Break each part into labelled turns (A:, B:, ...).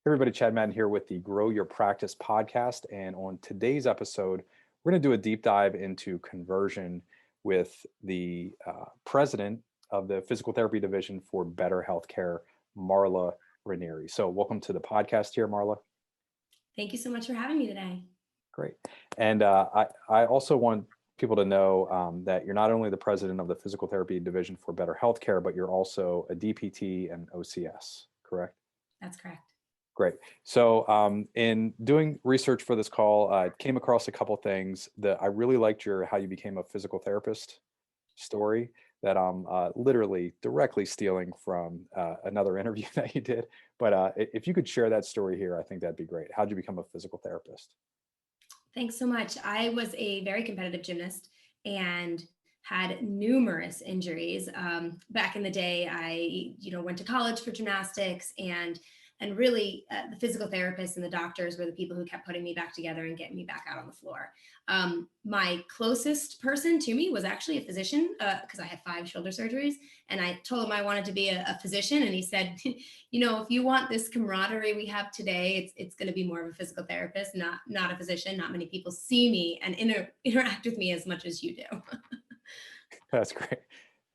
A: Everybody, Chad Madden here with the Grow Your Practice podcast. And on today's episode, we're going to do a deep dive into conversion with the president of the physical therapy division for Better Healthcare, Marla Ranieri. So welcome to the podcast here, Marla.
B: Thank you so much for having me today.
A: Great. And I also want people to know that you're not only the president of the physical therapy division for Better Healthcare, but you're also a DPT and OCS, correct?
B: That's correct.
A: Great. So in doing research for this call, I came across a couple things that I really liked your how you became a physical therapist story that I'm literally directly stealing from another interview that you did. But if you could share that story here, I think that'd be great. How'd you become a physical therapist?
B: Thanks so much. I was a very competitive gymnast and had numerous injuries. Back in the day, I went to college for gymnastics, and really the physical therapists and the doctors were the people who kept putting me back together and getting me back out on the floor. My closest person to me was actually a physician because I had 5 shoulder surgeries, and I told him I wanted to be a physician, and he said, if you want this camaraderie we have today, it's going to be more of a physical therapist, not a physician. Not many people see me and interact with me as much as you do.
A: That's great.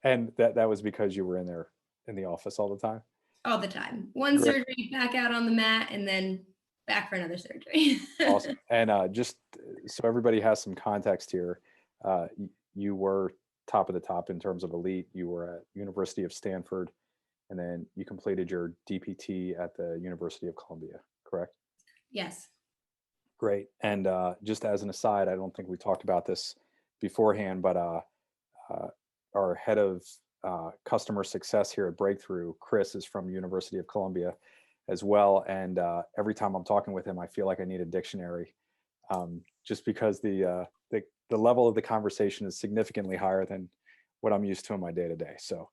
A: And that was because you were in there in the office all the time?
B: All the time. One
A: Great.
B: surgery, back out on the mat, and then back for another surgery.
A: Awesome. And just so everybody has some context here, you were top of the top in terms of elite. You were at University of Stanford, and then you completed your DPT at the University of Columbia, correct?
B: Yes.
A: Great. And just as an aside, I don't think we talked about this beforehand, but our head of customer success here at Breakthrough, Chris, is from University of Columbia as well. And every time I'm talking with him, I feel like I need a dictionary, just because the level of the conversation is significantly higher than what I'm used to in my day to day. So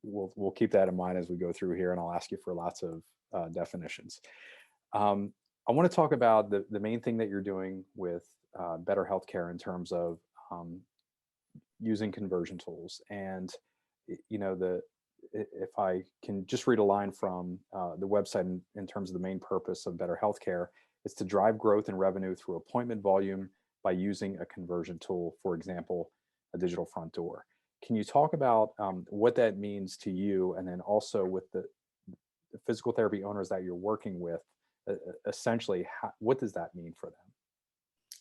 A: we'll keep that in mind as we go through here, and I'll ask you for lots of definitions. I want to talk about the main thing that you're doing with Better Healthcare in terms of using conversion tools. And if I can just read a line from the website in terms of the main purpose of Better Healthcare, it's to drive growth and revenue through appointment volume by using a conversion tool, for example, a digital front door. Can you talk about what that means to you, and then also with the physical therapy owners that you're working with, essentially, what does that mean for them?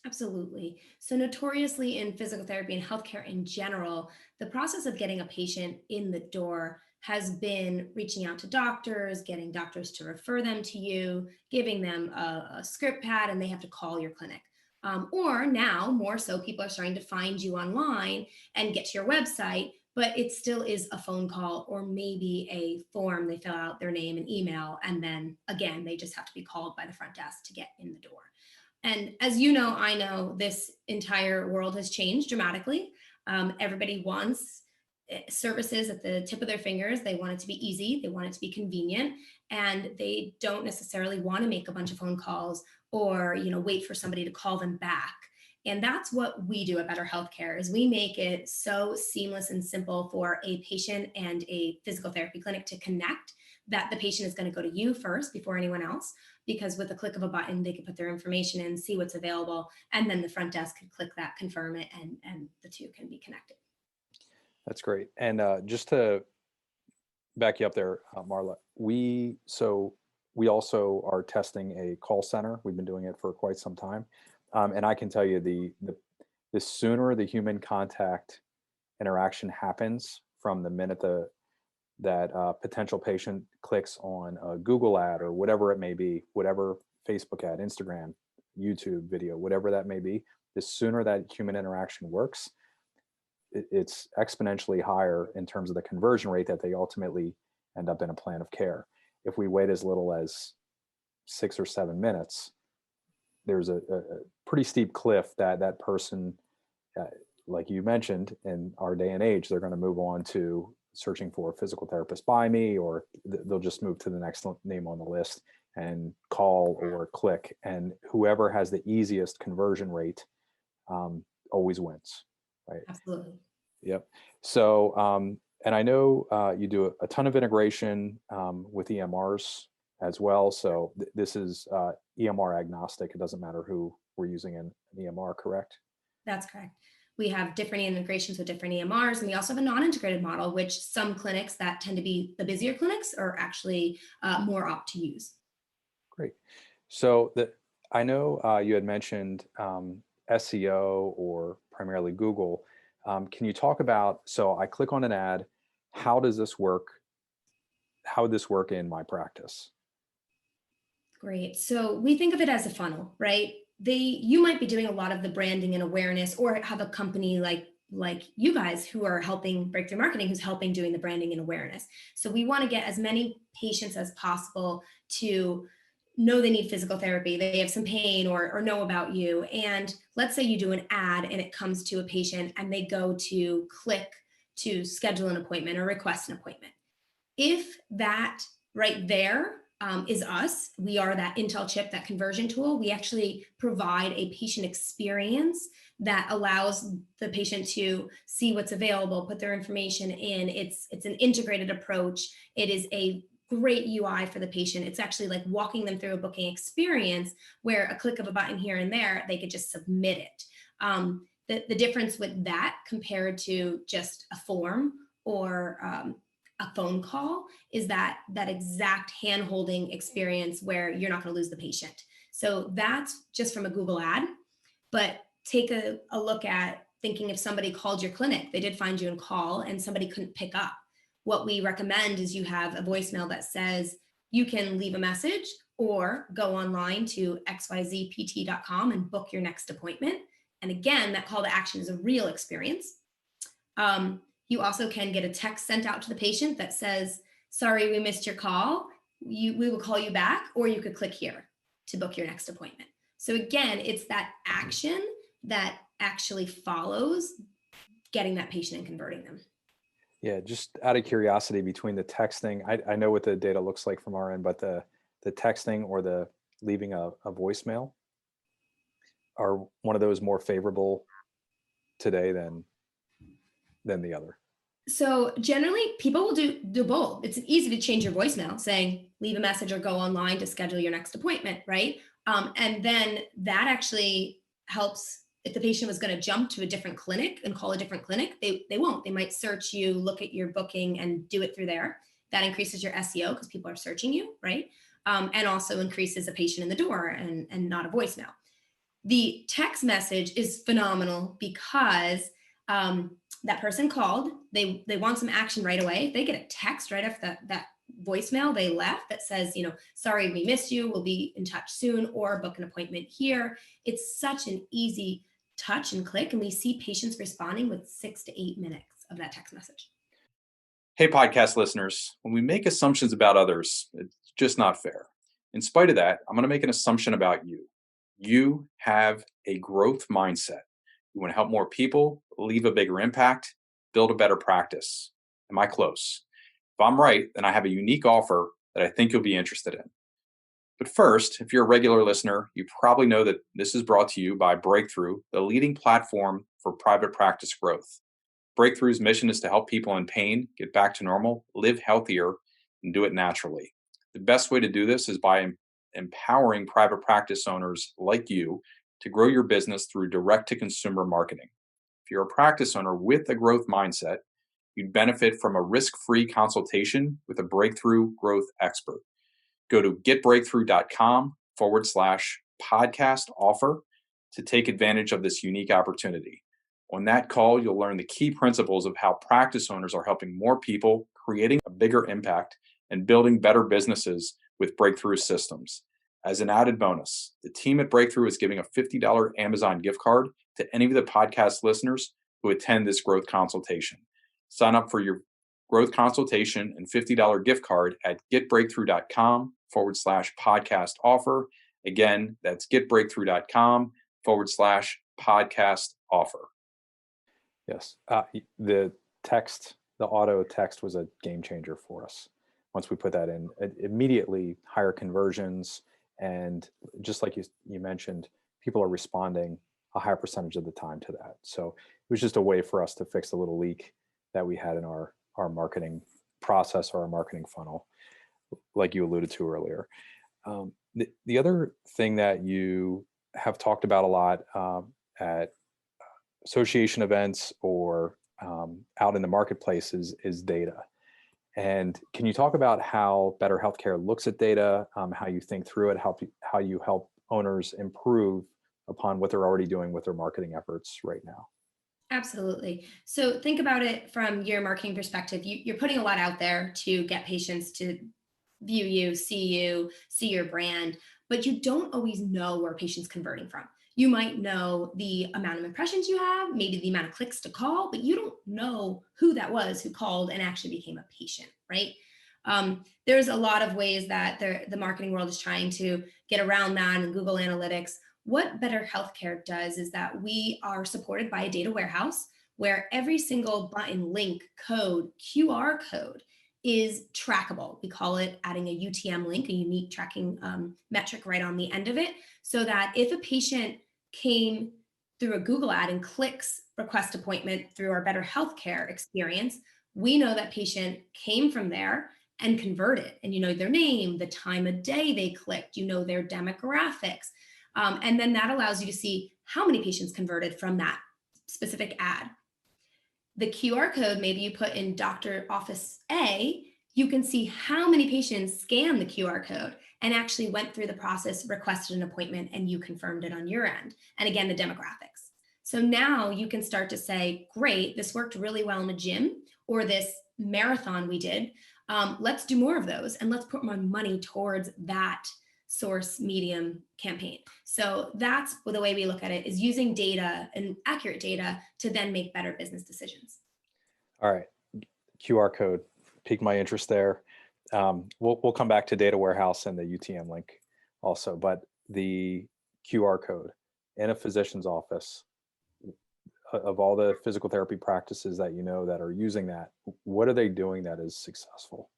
B: Absolutely. So notoriously in physical therapy and healthcare in general, the process of getting a patient in the door has been reaching out to doctors, getting doctors to refer them to you, giving them a script pad, and they have to call your clinic. Or now, more so, people are starting to find you online and get to your website, but it still is a phone call or maybe a form. They fill out their name and email, and then again, they just have to be called by the front desk to get in the door. And as you know, I know this entire world has changed dramatically. Everybody wants services at the tip of their fingers. They want it to be easy. They want it to be convenient. And they don't necessarily want to make a bunch of phone calls or, wait for somebody to call them back. And that's what we do at Better Healthcare is we make it so seamless and simple for a patient and a physical therapy clinic to connect, that the patient is going to go to you first before anyone else, because with a click of a button, they can put their information in, see what's available, and then the front desk can click that, confirm it, and the two can be connected.
A: That's great. And just to back you up there, Marla, we also are testing a call center. We've been doing it for quite some time. And I can tell you the sooner the human contact interaction happens from the minute that potential patient clicks on a Google ad or whatever it may be, whatever Facebook ad, Instagram, YouTube video, whatever that may be, the sooner that human interaction works, it's exponentially higher in terms of the conversion rate that they ultimately end up in a plan of care. If we wait as little as 6 or 7 minutes, there's a pretty steep cliff that person, like you mentioned, in our day and age, they're going to move on to searching for a physical therapist by me, or they'll just move to the next name on the list and call or click. And whoever has the easiest conversion rate always wins, right?
B: Absolutely.
A: Yep. So, and I know you do a ton of integration with EMRs as well. So this is EMR agnostic. It doesn't matter who we're using in EMR, correct?
B: That's correct. We have different integrations with different EMRs, and we also have a non-integrated model, which some clinics that tend to be the busier clinics are actually more opt to use.
A: Great. So I know you had mentioned SEO or primarily Google. Can you talk about, so I click on an ad, how does this work? How would this work in my practice?
B: Great. So we think of it as a funnel, right? You might be doing a lot of the branding and awareness, or have a company like you guys who are helping Breakthrough Marketing, who's helping doing the branding and awareness. So we want to get as many patients as possible to know they need physical therapy, they have some pain, or know about you. And let's say you do an ad and it comes to a patient and they go to click to schedule an appointment or request an appointment. If that right there is us, we are that Intel chip, that conversion tool. We actually provide a patient experience that allows the patient to see what's available, put their information in. It's an integrated approach. It is a great UI for the patient. It's actually like walking them through a booking experience where a click of a button here and there, they could just submit it. The difference with that compared to just a form or a phone call is that exact hand-holding experience where you're not going to lose the patient. So that's just from a Google ad. But take a look at thinking if somebody called your clinic, they did find you and call, and somebody couldn't pick up. What we recommend is you have a voicemail that says you can leave a message or go online to xyzpt.com and book your next appointment. And again, that call to action is a real experience. You also can get a text sent out to the patient that says, sorry, we missed your call. We will call you back, or you could click here to book your next appointment. So again, it's that action that actually follows getting that patient and converting them.
A: Yeah, just out of curiosity, between the texting, I know what the data looks like from our end, but the texting or the leaving a voicemail, are one of those more favorable today than the other?
B: So generally people will do both. It's easy to change your voicemail saying leave a message or go online to schedule your next appointment, right? And then that actually helps. If the patient was going to jump to a different clinic and call a different clinic, they won't. They might search you, look at your booking, and do it through there. That increases your SEO because people are searching you, right? And also increases a patient in the door and not a voicemail. The text message is phenomenal because that person called, they want some action right away. They get a text right after that voicemail they left that says, sorry, we missed you. We'll be in touch soon, or book an appointment here. It's such an easy touch and click. And we see patients responding with 6 to 8 minutes of that text message.
C: Hey, podcast listeners, when we make assumptions about others, it's just not fair. In spite of that, I'm going to make an assumption about you. You have a growth mindset. You want to help more people, leave a bigger impact, build a better practice. Am I close? If I'm right, then I have a unique offer that I think you'll be interested in. But first, if you're a regular listener, you probably know that this is brought to you by Breakthrough, the leading platform for private practice growth. Breakthrough's mission is to help people in pain get back to normal, live healthier, and do it naturally. The best way to do this is by empowering private practice owners like you to grow your business through direct-to-consumer marketing. If you're a practice owner with a growth mindset, you'd benefit from a risk-free consultation with a Breakthrough growth expert. Go to getbreakthrough.com/podcast offer to take advantage of this unique opportunity. On that call, you'll learn the key principles of how practice owners are helping more people, creating a bigger impact, and building better businesses with Breakthrough systems. As an added bonus, the team at Breakthrough is giving a $50 Amazon gift card to any of the podcast listeners who attend this growth consultation. Sign up for your growth consultation and $50 gift card at getbreakthrough.com/podcast offer. Again, that's getbreakthrough.com/podcast offer.
A: Yes. The auto text was a game changer for us. Once we put that in, immediately higher conversions. And just like you mentioned, people are responding a higher percentage of the time to that. So it was just a way for us to fix the little leak that we had in our marketing process or our marketing funnel. like you alluded to earlier. The other thing that you have talked about a lot at association events or out in the marketplace is data. And can you talk about how Better Healthcare looks at data, how you think through it, how you help owners improve upon what they're already doing with their marketing efforts right now?
B: Absolutely. So think about it from your marketing perspective. You're putting a lot out there to get patients to view you, see your brand, but you don't always know where a patient's converting from. You might know the amount of impressions you have, maybe the amount of clicks to call, but you don't know who that was who called and actually became a patient, right? There's a lot of ways that the marketing world is trying to get around that and Google Analytics. What Better Healthcare does is that we are supported by a data warehouse where every single button, link, code, QR code is trackable. We call it adding a UTM link, a unique tracking metric right on the end of it, so that if a patient came through a Google ad and clicks request appointment through our Better Healthcare experience, we know that patient came from there and converted. And you know their name, the time of day they clicked, you know their demographics. And then that allows you to see how many patients converted from that specific ad. The QR code, maybe you put in doctor office A, you can see how many patients scanned the QR code and actually went through the process, requested an appointment, and you confirmed it on your end. And again, the demographics. So now you can start to say, great, this worked really well in the gym, or this marathon we did. Let's do more of those, and let's put more money towards that source medium campaign. So that's the way we look at it, is using data and accurate data to then make better business decisions.
A: All right, QR code piqued my interest there. We'll come back to data warehouse and the UTM link also, but the QR code in a physician's office, of all the physical therapy practices that you know that are using that, what are they doing that is successful?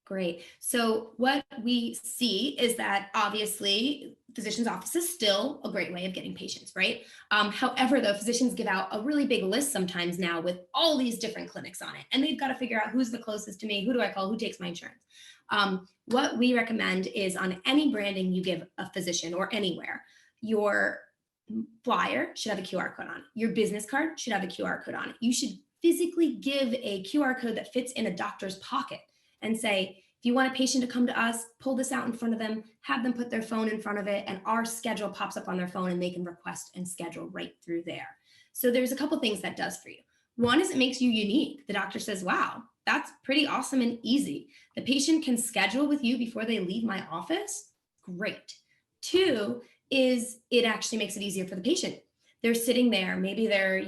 B: Great. So what we see is that obviously physician's office is still a great way of getting patients, right? However, though, physicians give out a really big list sometimes now with all these different clinics on it, and they've got to figure out who's the closest to me, who do I call, who takes my insurance. What we recommend is on any branding you give a physician or anywhere, your flyer should have a QR code on it. Your business card should have a QR code on it. You should physically give a QR code that fits in a doctor's pocket and say, if you want a patient to come to us, pull this out in front of them, have them put their phone in front of it, and our schedule pops up on their phone and they can request and schedule right through there. So there's a couple things that does for you. One is it makes you unique. The doctor says, wow, that's pretty awesome and easy. The patient can schedule with you before they leave my office. Great. Two is it actually makes it easier for the patient. They're sitting there, maybe they're,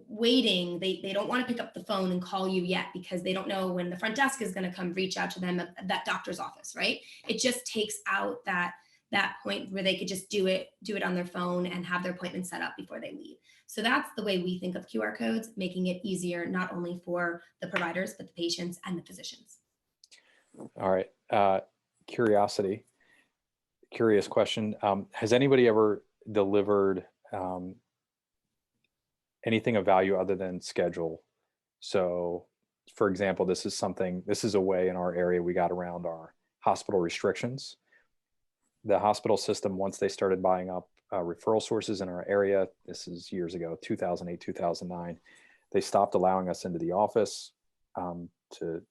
B: waiting. They don't want to pick up the phone and call you yet because they don't know when the front desk is going to come reach out to them at that doctor's office, right? It just takes out that point where they could just do it on their phone and have their appointment set up before they leave. So that's the way we think of QR codes, making it easier not only for the providers, but the patients and the physicians.
A: All right. Curious question. Has anybody ever delivered anything of value other than schedule? So for example, this is a way in our area we got around our hospital restrictions. The hospital system, once they started buying up referral sources in our area, this is years ago, 2008, 2009, they stopped allowing us into the office to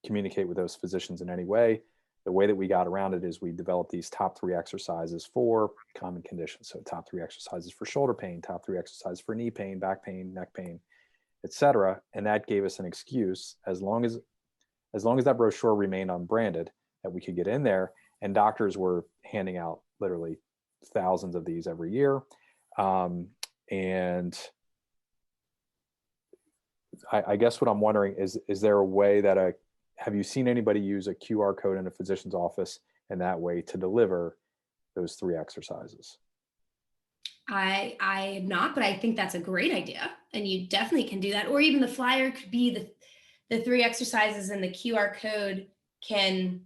A: communicate with those physicians in any way. The way that we got around it is we developed these top 3 exercises for common conditions. So top 3 exercises for shoulder pain, top 3 exercises for knee pain, back pain, neck pain, etc. And that gave us an excuse, as long as that brochure remained unbranded, that we could get in there. And doctors were handing out literally thousands of these every year. And I guess what I'm wondering is there a way that have you seen anybody use a QR code in a physician's office in that way to deliver those 3 exercises?
B: I am not, but I think that's a great idea. And you definitely can do that. Or even the flyer could be the 3 exercises, and the QR code can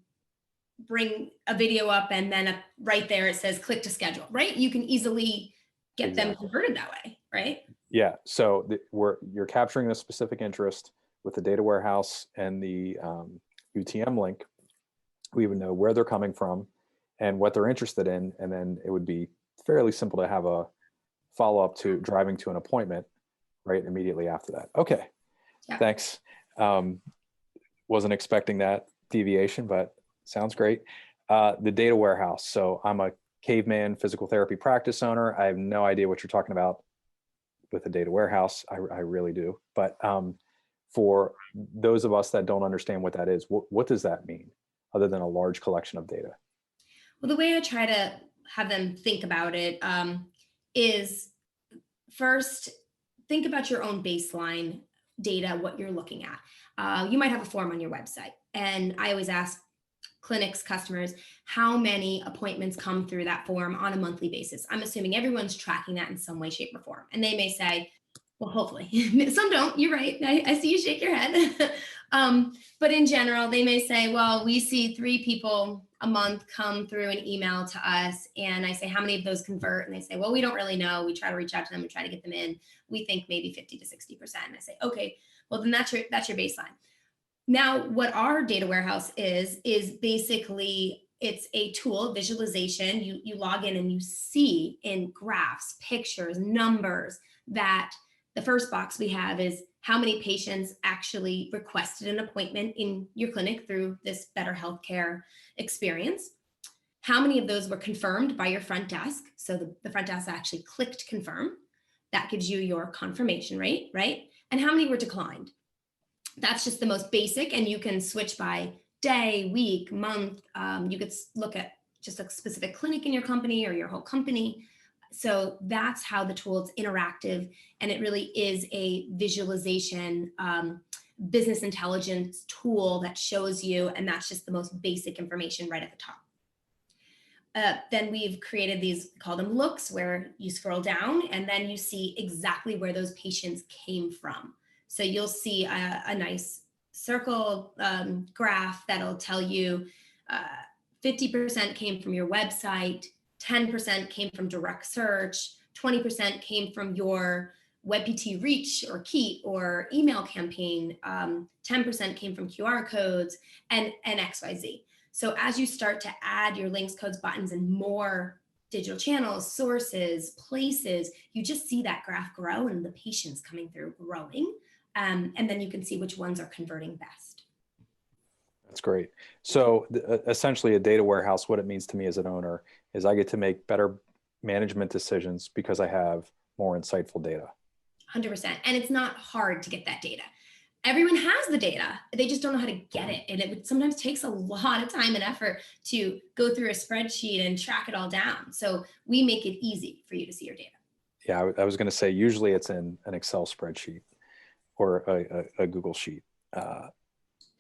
B: bring a video up, and then right there it says click to schedule, right? You can easily get them converted that way, right?
A: Yeah. So you're capturing a specific interest with the data warehouse and the UTM link We would know where they're coming from and what they're interested in. And then it would be fairly simple to have a follow-up to driving to an appointment right immediately after that. Okay,
B: Yeah.
A: thanks. Wasn't expecting that deviation, but sounds great. The data warehouse. So I'm a caveman physical therapy practice owner. I have no idea what you're talking about with a data warehouse. I really do. But for those of us that don't understand what that is, what does that mean other than a large collection of data?
B: Well, the way I try to have them think about it is first, think about your own baseline data, what you're looking at. You might have a form on your website. And I always ask clinics, customers, how many appointments come through that form on a monthly basis. I'm assuming everyone's tracking that in some way, shape, or form. And they may say, well, hopefully. Some don't. You're right. I see you shake your head. But in general, they may say, well, we see 3 people a month come through an email to us. And I say, how many of those convert? And they say, well, we don't really know. We try to reach out to them and try to get them in. We think maybe 50 to 60%. And I say, okay, well, then that's your baseline. Now, what our data warehouse is basically, it's a tool, visualization. You log in and you see in graphs, pictures, numbers that the first box we have is how many patients actually requested an appointment in your clinic through this better healthcare experience. How many of those were confirmed by your front desk? So the front desk actually clicked confirm. That gives you your confirmation rate, right? And how many were declined? That's just the most basic, and you can switch by day, week, month. You could look at just a specific clinic in your company or your whole company. So that's how the tool is interactive, and it really is a visualization, business intelligence tool that shows you, and that's just the most basic information right at the top. Then we've created these, call them looks, where you scroll down and then you see exactly where those patients came from. So you'll see a nice circle graph that'll tell you 50% came from your website, 10% came from direct search, 20% came from your WebPT reach or Keat or email campaign, 10% came from QR codes, and XYZ. So as you start to add your links, codes, buttons, and more digital channels, sources, places, you just see that graph grow and the patients coming through growing. And then you can see which ones are converting best.
A: That's great. So essentially a data warehouse, what it means to me as an owner is I get to make better management decisions because I have more insightful data.
B: 100%. And it's not hard to get that data. Everyone has the data. They just don't know how to get it. And it sometimes takes a lot of time and effort to go through a spreadsheet and track it all down. So we make it easy for you to see your data.
A: Yeah, I was going to say, usually it's in an Excel spreadsheet or a Google Sheet.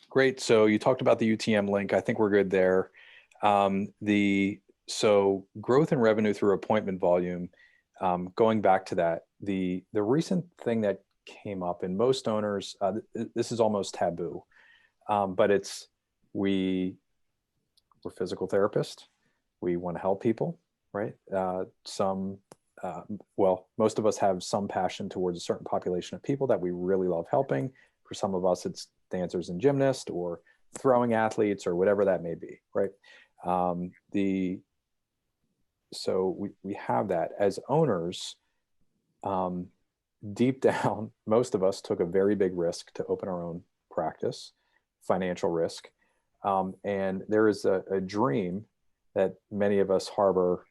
A: Great. So you talked about the UTM link. I think we're good there. So growth in revenue through appointment volume, going back to that, the recent thing that came up in most owners, this is almost taboo, but we're physical therapists. We want to help people, right? Most of us have some passion towards a certain population of people that we really love helping. For some of us, it's dancers and gymnasts or throwing athletes or whatever that may be, right? So we have that as owners. Deep down, most of us took a very big risk to open our own practice, financial risk. And there is a dream that many of us harbor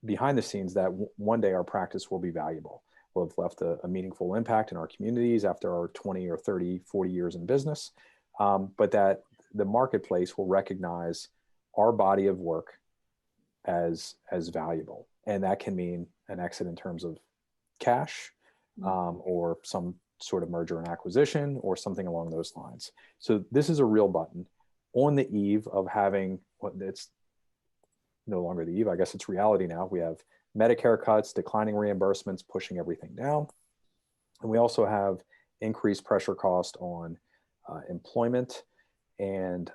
A: behind the scenes that one day our practice will be valuable. We'll have left a meaningful impact in our communities after our 20 or 30, 40 years in business, but that the marketplace will recognize our body of work as valuable. And that can mean an exit in terms of cash, or some sort of merger and acquisition or something along those lines. So this is a real button on the eve of having it's no longer the eve. I guess it's reality now. We have Medicare cuts, declining reimbursements, pushing everything down. And we also have increased pressure cost on employment and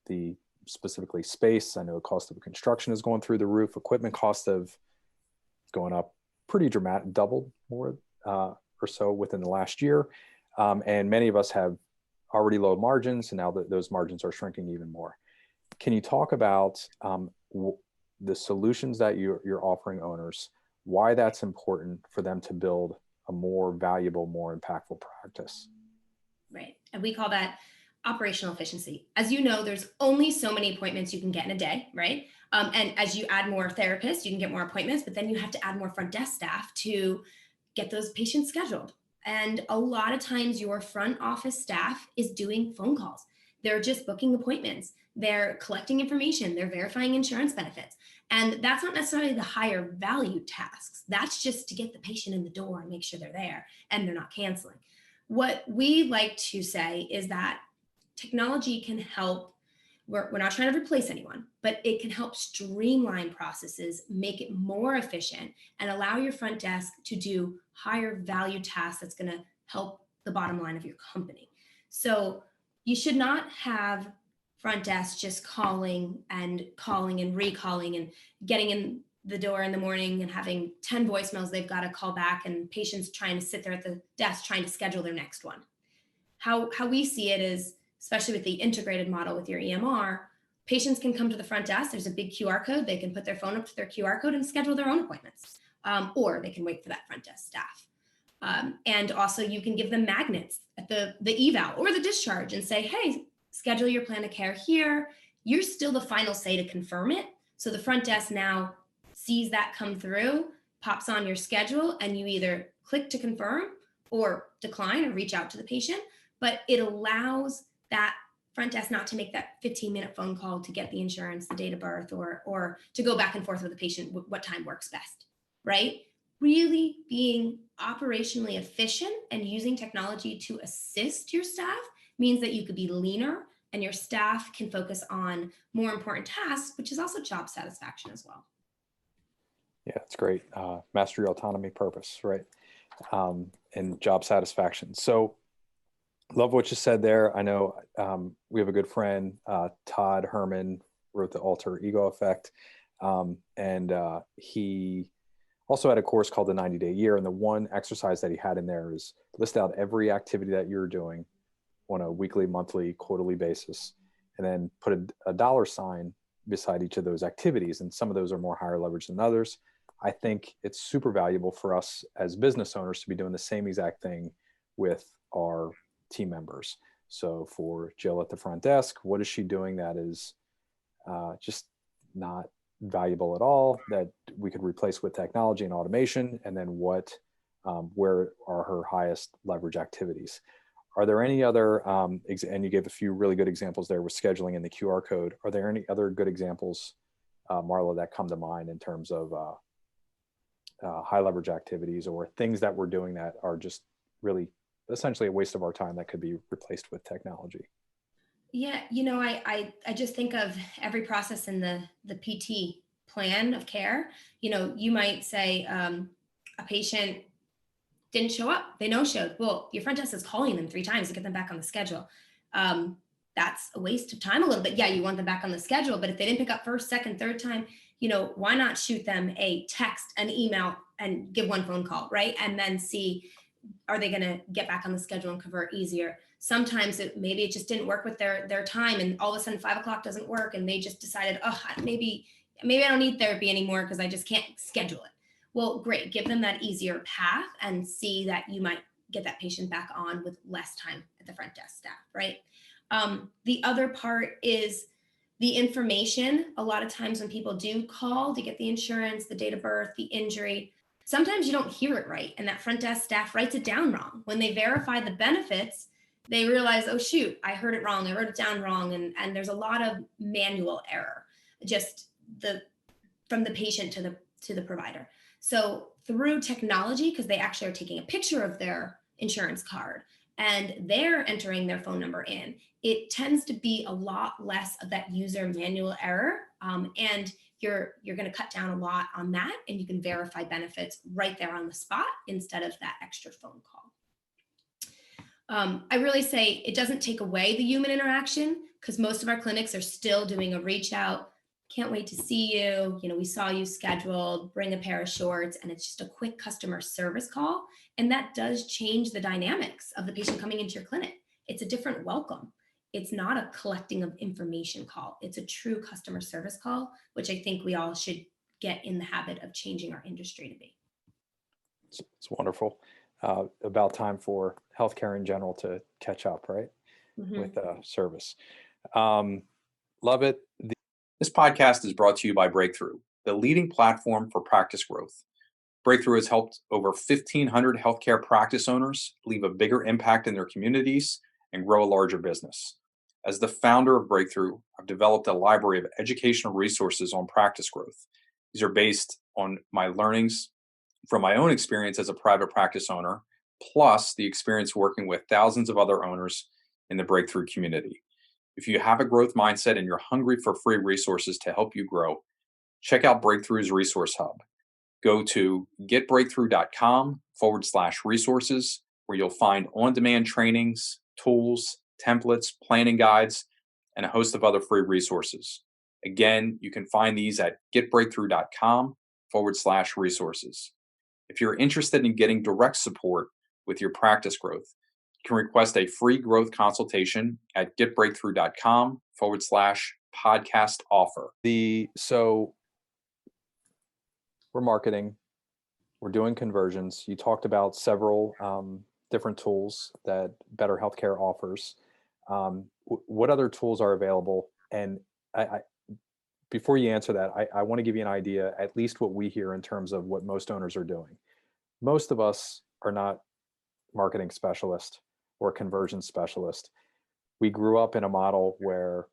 A: the specifically space. I know the cost of construction is going through the roof. Equipment costs have gone up pretty dramatic, doubled more or so within the last year. And many of us have already low margins, and now that those margins are shrinking even more. can you talk about the solutions that you're offering owners, why that's important for them to build a more valuable, more impactful practice?
B: Right. And we call that operational efficiency. As you know, there's only so many appointments you can get in a day, right? And as you add more therapists, you can get more appointments, but then you have to add more front desk staff to get those patients scheduled. And a lot of times your front office staff is doing phone calls. They're just booking appointments. They're collecting information. They're verifying insurance benefits. And that's not necessarily the higher value tasks. That's just to get the patient in the door and make sure they're there and they're not canceling. What we like to say is that technology can help. We're not trying to replace anyone, but it can help streamline processes, make it more efficient, and allow your front desk to do higher value tasks that's going to help the bottom line of your company. So you should not have front desk just calling and recalling and getting in the door in the morning and having 10 voicemails they've got to call back, and patients trying to sit there at the desk trying to schedule their next one. How we see it is, especially with the integrated model with your EMR, patients can come to the front desk. There's a big QR code. They can put their phone up to their QR code and schedule their own appointments, or they can wait for that front desk staff. And also you can give them magnets at the eval or the discharge and say, hey, schedule your plan of care here. You're still the final say to confirm it. So the front desk now sees that come through, pops on your schedule, and you either click to confirm or decline or reach out to the patient. But it allows that front desk not to make that 15-minute phone call to get the insurance, the date of birth, or to go back and forth with the patient what time works best, right? Really being operationally efficient and using technology to assist your staff means that you could be leaner and your staff can focus on more important tasks, which is also job satisfaction as well.
A: Yeah, that's great. Mastery, autonomy, purpose, right? And job satisfaction. So love what you said there. I know we have a good friend, Todd Herman, wrote the Alter Ego Effect. And he also had a course called the 90-Day Year. And the one exercise that he had in there is list out every activity that you're doing on a weekly, monthly, quarterly basis, and then put a dollar sign beside each of those activities. And some of those are more higher leverage than others. I think it's super valuable for us as business owners to be doing the same exact thing with our team members. So for Jill at the front desk, what is she doing that is just not valuable at all, that we could replace with technology and automation? And then where are her highest leverage activities? Are there any other, and you gave a few really good examples there with scheduling and the QR code. Are there any other good examples, Marla, that come to mind in terms of high leverage activities or things that we're doing that are just really essentially a waste of our time that could be replaced with technology?
B: Yeah, I just think of every process in the PT plan of care. You might say a patient didn't show up, they no-showed. Well, your front desk is calling them 3 times to get them back on the schedule. That's a waste of time a little bit. Yeah, you want them back on the schedule, but if they didn't pick up first, second, third time, why not shoot them a text, an email, and give one phone call, right? And then see, are they going to get back on the schedule and convert easier? Sometimes maybe it just didn't work with their time, and all of a sudden 5 o'clock doesn't work, and they just decided, oh, maybe I don't need therapy anymore because I just can't schedule it. Well, great, give them that easier path and see that you might get that patient back on with less time at the front desk staff, right? The other part is the information. A lot of times when people do call to get the insurance, the date of birth, the injury, sometimes you don't hear it right, and that front desk staff writes it down wrong. When they verify the benefits, they realize, oh shoot, I heard it wrong, I wrote it down wrong, and there's a lot of manual error, just from the patient to the provider. So through technology, because they actually are taking a picture of their insurance card and they're entering their phone number in, it tends to be a lot less of that user manual error, and you're going to cut down a lot on that, and you can verify benefits right there on the spot instead of that extra phone call. I really say it doesn't take away the human interaction, because most of our clinics are still doing a reach out. Can't wait to see you. We saw you scheduled, bring a pair of shorts, and it's just a quick customer service call. And that does change the dynamics of the patient coming into your clinic. It's a different welcome. it's not a collecting of information call. It's a true customer service call, which I think we all should get in the habit of changing our industry to be.
A: It's wonderful. About time for healthcare in general to catch up, right? With service. Love it.
C: This podcast is brought to you by Breakthrough, the leading platform for practice growth. Breakthrough has helped over 1,500 healthcare practice owners leave a bigger impact in their communities and grow a larger business. As the founder of Breakthrough, I've developed a library of educational resources on practice growth. These are based on my learnings from my own experience as a private practice owner, plus the experience working with thousands of other owners in the Breakthrough community. If you have a growth mindset and you're hungry for free resources to help you grow, check out Breakthrough's Resource Hub. Go to getbreakthrough.com/resources, where you'll find on-demand trainings, tools, templates, planning guides, and a host of other free resources. Again, you can find these at getbreakthrough.com/resources. If you're interested in getting direct support with your practice growth, you can request a free growth consultation at getbreakthrough.com/podcast offer.
A: So we're marketing, we're doing conversions. You talked about several different tools that Better Healthcare offers. What other tools are available? And before you answer that, I want to give you an idea, at least what we hear in terms of what most owners are doing. Most of us are not marketing specialists or conversion specialists. We grew up in a model where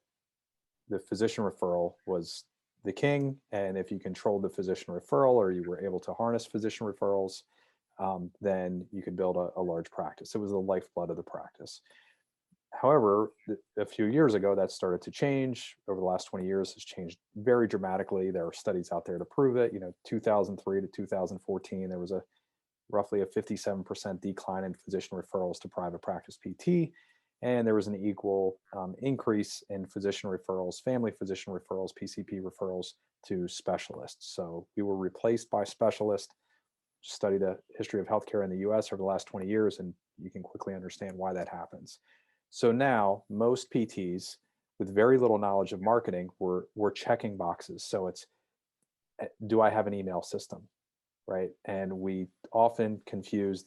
A: the physician referral was the king, and if you controlled the physician referral or you were able to harness physician referrals, then you could build a large practice. It was the lifeblood of the practice. However, a few years ago, that started to change. Over the last 20 years, has changed very dramatically. There are studies out there to prove it. 2003 to 2014, there was roughly a 57% decline in physician referrals to private practice PT, and there was an equal increase in physician referrals, family physician referrals, PCP referrals to specialists. So we were replaced by specialists. Study the history of healthcare in the US over the last 20 years, and you can quickly understand why that happens. So now most PTs with very little knowledge of marketing, we're checking boxes. So it's, do I have an email system, right? And we often confuse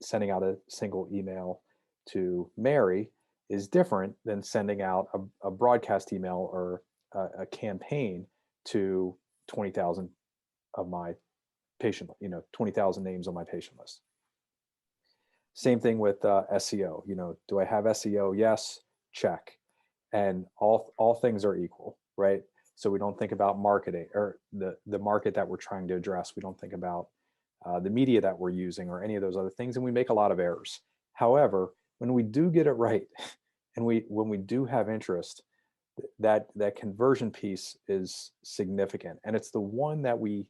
A: sending out a single email to Mary is different than sending out a broadcast email or a campaign to 20,000 of my patient, 20,000 names on my patient list. Same thing with SEO. Do I have SEO? Yes, check. And all things are equal, right? So we don't think about marketing or the market that we're trying to address. We don't think about the media that we're using or any of those other things, and we make a lot of errors. However, when we do get it right, and when we do have interest, that conversion piece is significant, and it's the one that we,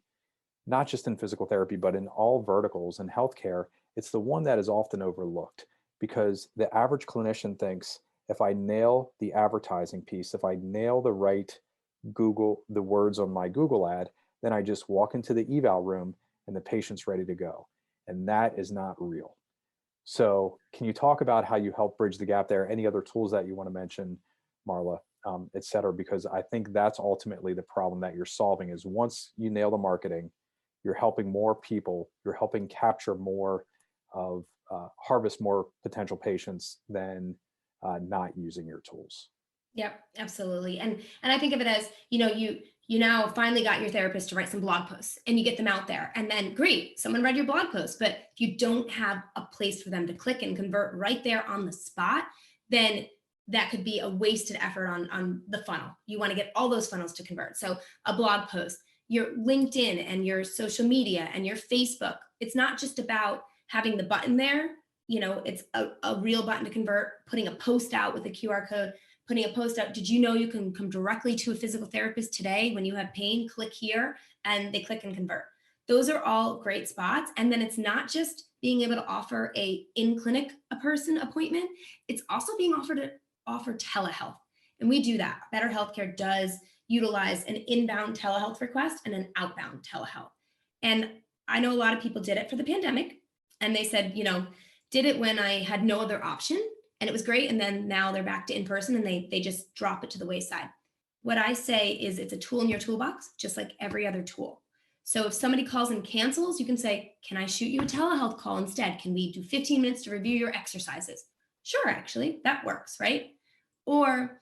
A: not just in physical therapy, but in all verticals in healthcare, it's the one that is often overlooked, because the average clinician thinks, if I nail the advertising piece, if I nail the right the words on my Google ad, then I just walk into the eval room and the patient's ready to go. And that is not real. So can you talk about how you help bridge the gap there? Any other tools that you want to mention, Marla, et cetera? Because I think that's ultimately the problem that you're solving, is once you nail the marketing, you're helping more people, you're helping capture more of, harvest more potential patients than not using your tools.
B: Yep, absolutely. And I think of it as, you now finally got your therapist to write some blog posts and you get them out there, and then great, someone read your blog post, but if you don't have a place for them to click and convert right there on the spot, then that could be a wasted effort on the funnel. You want to get all those funnels to convert. So a blog post, your LinkedIn and your social media and your Facebook, it's not just about having the button there. It's a real button to convert, putting a post out with a QR code, putting a post out. Did you know you can come directly to a physical therapist today when you have pain? Click here, and they click and convert. Those are all great spots. And then it's not just being able to offer a in-clinic person appointment. It's also being offered to offer telehealth. And we do that. Better Healthcare does utilize an inbound telehealth request and an outbound telehealth. And I know a lot of people did it for the pandemic, and they said, did it when I had no other option. and it was great. And then now they're back to in person, and they just drop it to the wayside. What I say is it's a tool in your toolbox, just like every other tool. So if somebody calls and cancels, you can say, can I shoot you a telehealth call instead? Can we do 15 minutes to review your exercises? Sure, actually, that works, right? Or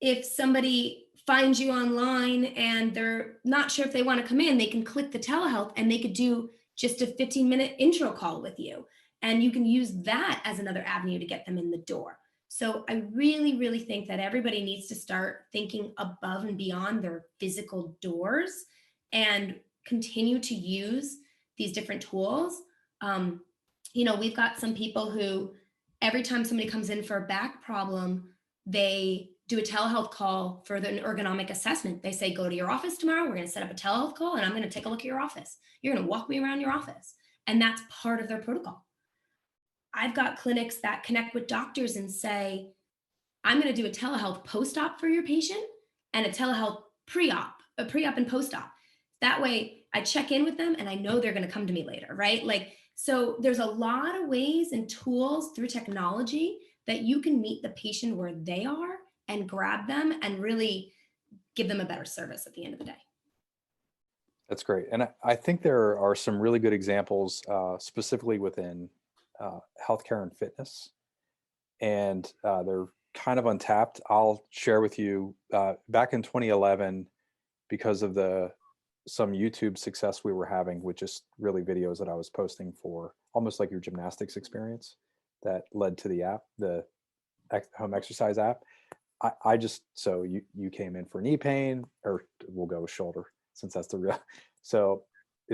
B: if somebody finds you online and they're not sure if they want to come in, they can click the telehealth and they could do just a 15-minute intro call with you. And you can use that as another avenue to get them in the door. So I really, really think that everybody needs to start thinking above and beyond their physical doors and continue to use these different tools. Um, we've got some people who, every time somebody comes in for a back problem, they do a telehealth call for the ergonomic assessment. They say, go to your office tomorrow. We're going to set up a telehealth call and I'm going to take a look at your office. You're going to walk me around your office. And that's part of their protocol. I've got clinics that connect with doctors and say, I'm going to do a telehealth post-op for your patient and a telehealth pre-op and post-op. That way I check in with them and I know they're going to come to me later, right? Like, so there's a lot of ways and tools through technology that you can meet the patient where they are and grab them and really give them a better service at the end of the day.
A: That's great. And I think there are some really good examples, specifically within healthcare and fitness. And they're kind of untapped. I'll share with you, back in 2011, because of some YouTube success we were having with just really videos that I was posting for almost like your gymnastics experience that led to the app, the home exercise app. I just, so you came in for knee pain, or we'll go with shoulder since that's the real. So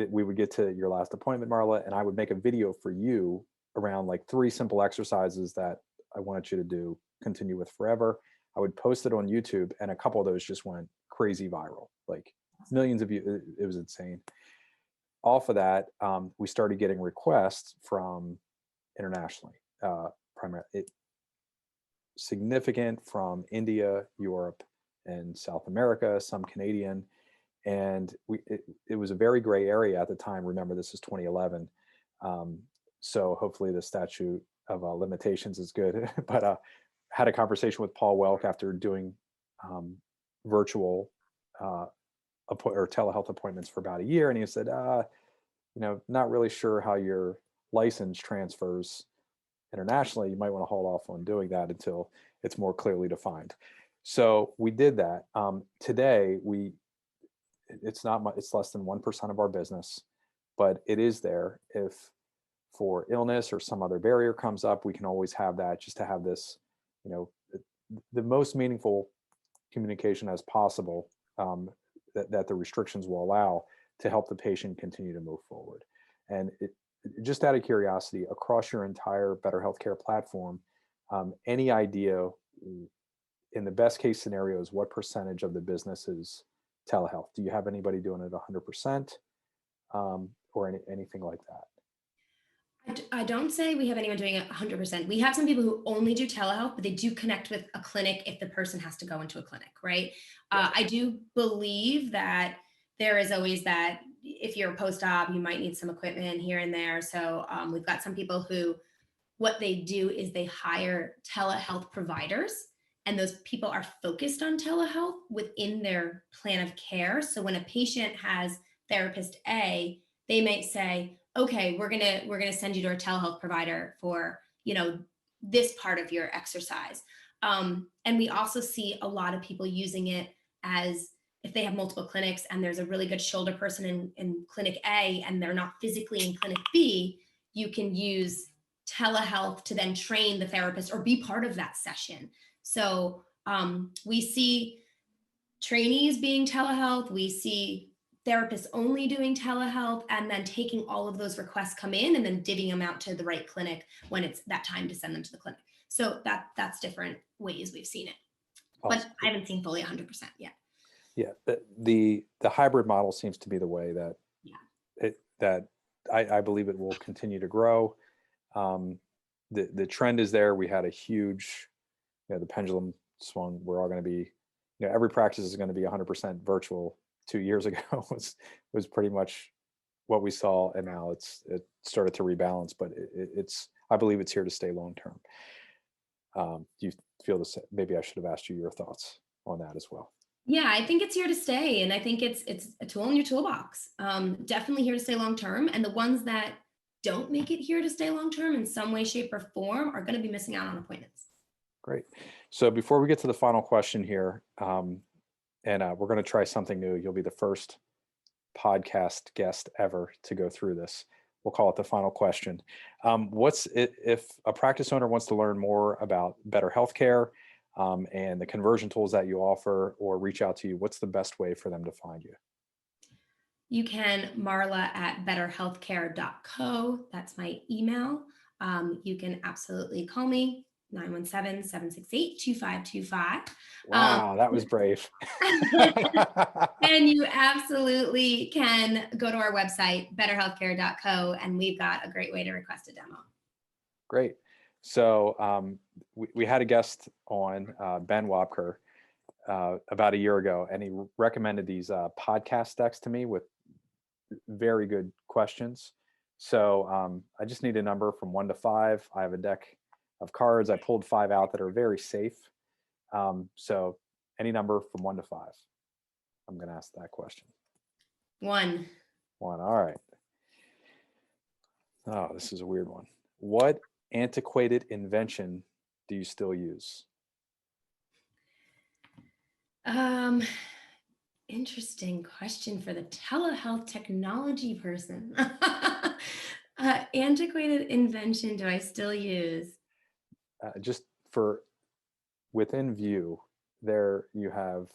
A: we would get to your last appointment, Marla, and I would make a video for you around like 3 simple exercises that I wanted you to do, continue with forever. I would post it on YouTube, and a couple of those just went crazy viral, like millions of views. It was insane. Off of that, we started getting requests from internationally, primarily significant from India, Europe, and South America, some Canadian. And it was a very gray area at the time. Remember, this is 2011. So hopefully the statute of limitations is good. But had a conversation with Paul Welk after doing virtual or telehealth appointments for about a year. And he said, not really sure how your license transfers internationally. You might want to hold off on doing that until it's more clearly defined. So we did that. Today, it's not much, it's less than 1% of our business, but it is there. If for illness or some other barrier comes up, we can always have that, just to have this, the most meaningful communication as possible, that the restrictions will allow to help the patient continue to move forward. And just out of curiosity, across your entire Better Healthcare platform, any idea, in the best case scenarios, what percentage of the business is telehealth? Do you have anybody doing it 100%, or anything like that?
B: I don't say we have anyone doing it 100%. We have some people who only do telehealth, but they do connect with a clinic if the person has to go into a clinic, right?
A: Yeah.
B: I do believe that there is always that if you're post-op, you might need some equipment here and there. So we've got some people who, what they do is they hire telehealth providers, and those people are focused on telehealth within their plan of care. So when a patient has therapist A, they might say, okay, we're gonna send you to a telehealth provider for this part of your exercise. And we also see a lot of people using it as, if they have multiple clinics and there's a really good shoulder person in clinic A and they're not physically in clinic B, you can use telehealth to then train the therapist or be part of that session. So we see trainees being telehealth, we see therapists only doing telehealth, and then taking all of those requests come in and then divvying them out to the right clinic when it's that time to send them to the clinic. So that's different ways we've seen it. Awesome. But I haven't seen fully 100% yet.
A: Yeah, the hybrid model seems to be the way that I believe it will continue to grow. The trend is there. We had a huge, the pendulum swung. We're all going to be, every practice is going to be 100% virtual. 2 years ago was pretty much what we saw, and now it started to rebalance. But I believe it's here to stay long term. Do you feel the same? Maybe I should have asked you your thoughts on that as well.
B: Yeah, I think it's here to stay, and I think it's a tool in your toolbox. Definitely here to stay long term, and the ones that don't make it here to stay long term in some way, shape, or form are going to be missing out on appointments.
A: Great. So before we get to the final question here, and we're going to try something new. You'll be the first podcast guest ever to go through this. We'll call it the final question. If a practice owner wants to learn more about Better Healthcare and the conversion tools that you offer, or reach out to you, what's the best way for them to find you?
B: You can Marla at betterhealthcare.co. That's my email. You can absolutely call me, 917-768-2525.
A: Wow, that was brave.
B: And you absolutely can go to our website, betterhealthcare.co, and we've got a great way to request a demo.
A: Great. So we had a guest on, Ben Wapker, about a year ago, and he recommended these podcast decks to me with very good questions. So I just need a number from 1 to 5. I have a deck of cards. I pulled 5 out that are very safe. So any number from 1 to 5. I'm going to ask that question.
B: 1.
A: 1. All right. Oh, this is a weird one. What antiquated invention do you still use?
B: Interesting question for the telehealth technology person. Antiquated invention do I still use?
A: Just for within view, there you have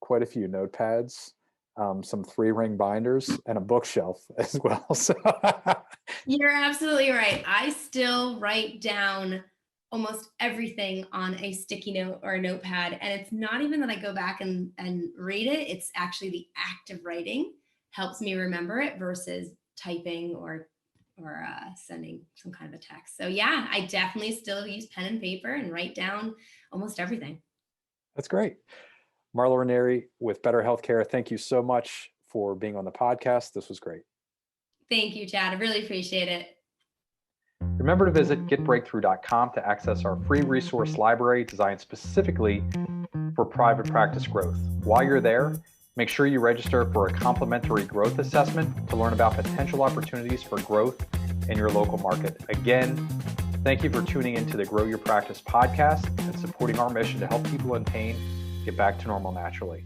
A: quite a few notepads, some 3-ring binders, and a bookshelf as well. So
B: You're absolutely right. I still write down almost everything on a sticky note or a notepad. And it's not even that I go back and read it. It's actually the act of writing helps me remember it versus typing or sending some kind of a text. So yeah, I definitely still use pen and paper and write down almost everything.
A: That's great. Marla Ranieri with Better Healthcare, thank you so much for being on the podcast. This was great.
B: Thank you, Chad. I really appreciate it.
A: Remember to visit getbreakthrough.com to access our free resource library designed specifically for private practice growth. While you're there, make sure you register for a complimentary growth assessment to learn about potential opportunities for growth in your local market. Again, thank you for tuning into the Grow Your Practice podcast and supporting our mission to help people in pain get back to normal naturally.